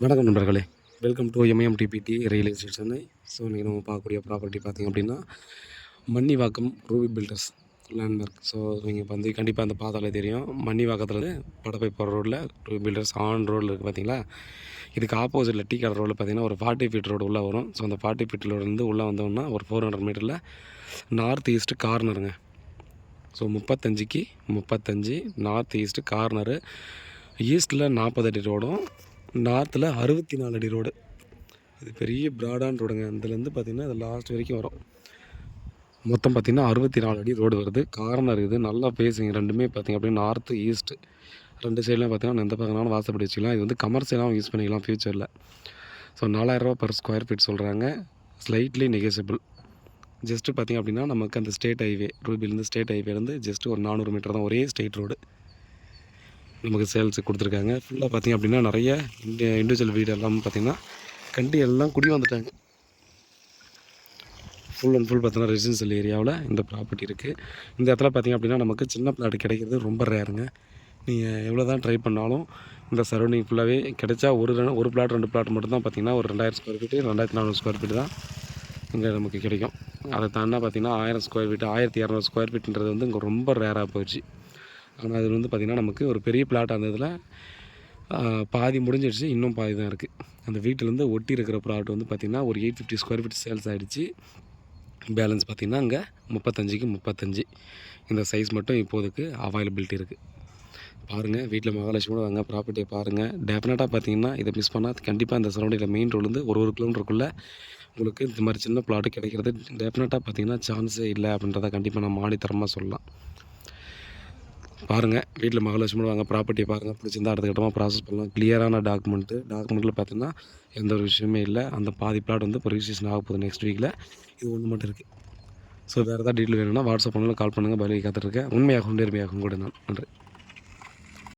வணக்கம் நண்பர்களே, welcome to M M T B T real estate Chennai. So இன்றைக்கி நம்ம பார்க்கக்கூடிய ப்ராப்பர்ட்டி பார்த்திங்க அப்படின்னா Manivakkam Ruby builders landmark. So நீங்கள் வந்து கண்டிப்பாக அந்த பார்த்தாலே தெரியும், மன்னிவாக்கத்தில் படப்பை போகிற ரோட்டில் ரூபி பில்டர்ஸ் ஆன் ரோடில் இருக்குது பார்த்தீங்களா. இதுக்கு ஆப்போசிட்டில் டீ கடை ரோடில் பார்த்திங்கன்னா ஒரு 40 ஃபீட் ரோடு உள்ளே வரும். ஸோ அந்த 40 ஃபீட் ரோடு உள்ளே வந்தோம்னா ஒரு 400 மீட்டரில் நார்த் ஈஸ்ட் கார்னருங்க. ஸோ 35க்கு 35 நார்த் ஈஸ்ட்டு கார்னரு. ஈஸ்ட்டில் 40 அடி ரோடும், நார்த்தில் 64 அடி ரோடு. இது பெரிய ப்ராடான ரோடுங்க. இதுலேருந்து பார்த்திங்கன்னா அது லாஸ்ட் வரைக்கும் வரும். மொத்தம் பார்த்திங்கன்னா 64 அடி ரோடு வருது. கார்னர் இது நல்லா பேசுங்க. ரெண்டுமே பார்த்திங்க அப்படின்னா நார்த்து ஈஸ்ட்டு ரெண்டு சைட்லையும் பார்த்திங்கன்னா எந்த பக்கம்னாலும் வாசப்படி வச்சுக்கலாம். இது வந்து கமர்ஷியலாகவும் யூஸ் பண்ணிக்கலாம் ஃப்யூச்சரில். ஸோ 4000 ரூபா பர் ஸ்கொயர் ஃபீட் சொல்கிறாங்க. Slightly negotiable. ஜஸ்ட்டு பார்த்திங்க அப்படின்னா நமக்கு அந்த ஸ்டேட் ஹைவே ரூபிலேருந்து ஸ்டேட் ஹைவேலேருந்து ஜஸ்ட்டு ஒரு 400 மீட்டர் தான், ஒரே ஸ்டேட் ரோடு நமக்கு சேல்ஸுக்கு கொடுத்துருக்காங்க. ஃபுல்லாக பார்த்திங்க அப்படின்னா நிறைய இண்டிவிஜுவல் வீடு எல்லாம் பார்த்திங்கன்னா கண்டி எல்லாம் குடி வந்துட்டாங்க. ஃபுல் அண்ட் ஃபுல் பார்த்தீங்கன்னா ரெசிடென்ஷியல் ஏரியாவில் இந்த ப்ராப்பர்ட்டி இருக்குது. இந்த இடத்துல பார்த்திங்க அப்படின்னா நமக்கு சின்ன பிளாட் கிடைக்கிறது ரொம்ப ரேருங்க. நீங்கள் எவ்வளோ தான் ட்ரை பண்ணாலும் இந்த சரௌண்டிங் ஃபுல்லாகவே கிடைச்சா ஒரு பிளாட் 2 பிளாட் மட்டும்தான் பார்த்திங்கன்னா ஒரு 2000 ஸ்கொயர் ஃபீட்டு 2400 ஸ்கொயர் ஃபீட்டு தான் இங்கே நமக்கு கிடைக்கும். அதை தாண்டா பார்த்திங்கன்னா 1000 ஸ்கொயர் ஃபீட்டு 1200 ஸ்கொயர் ஃபீட்டுன்றது வந்து இங்கே ரொம்ப ரேராக போயிடுச்சு. ஆனால் அது வந்து பார்த்திங்கன்னா நமக்கு ஒரு பெரிய பிளாட் அந்த இதில் பாதி முடிஞ்சிடுச்சு, இன்னும் பாதி தான் இருக்குது. அந்த வீட்டிலேருந்து ஒட்டி இருக்கிற ப்ளாட் வந்து பார்த்திங்கன்னா ஒரு 850 ஸ்கொயர் ஃபீட் சேல்ஸ் ஆகிடுச்சு. பேலன்ஸ் பார்த்திங்கன்னா அங்கே 35க்கு 35 இந்த சைஸ் மட்டும் இப்போதைக்கு அவைலபிலிட்டி இருக்குது. பாருங்கள், வீட்டில் மகாலட்சுமியோட வாங்க, ப்ராப்பர்ட்டியை பாருங்கள். டெஃபினட்டாக பார்த்திங்கன்னா இதை மிஸ் பண்ணால் கண்டிப்பாக இந்த சரௌண்டிங்கில் மெயின் ரோட்லேருந்து ஒரு கிலோமீட்டருக்குள்ளே உங்களுக்கு இந்த மாதிரி சின்ன பிளாட்டு கிடைக்கிறது டெஃபினட்டாக பார்த்திங்கன்னா சான்ஸே இல்லை அப்படின்றத கண்டிப்பாக நான் ஆணித்தரமாக சொல்லலாம். பாருங்கள், வீட்டில் மகாலட்சுமியோட வாங்க, ப்ராப்பர்ட்டியை பாருங்கள். பிடிச்சிருந்தா அடுத்த கட்டமாக ப்ராசஸ் பண்ணலாம். கிளியரான டாக்குமெண்ட்டில் பார்த்தீங்கன்னா எந்த ஒரு விஷயமே இல்லை. அந்த பாதி பிளாட் வந்து இப்போ ரிஜிஸ்ட்ரேஷன் ஆக போகுது நெக்ஸ்ட் வீக்கில். இது ஒன்று மட்டும் இருக்குது. ஸோ வேறு ஏதாவது டீட்டெயில் வேணும்னா வாட்ஸ்அப் பண்ணலாம், கால் பண்ணுங்கள். பதில் காத்துட்ருக்கேன். உண்மையாகவும் நேர்மையாகவும் கூட நான். நன்றி.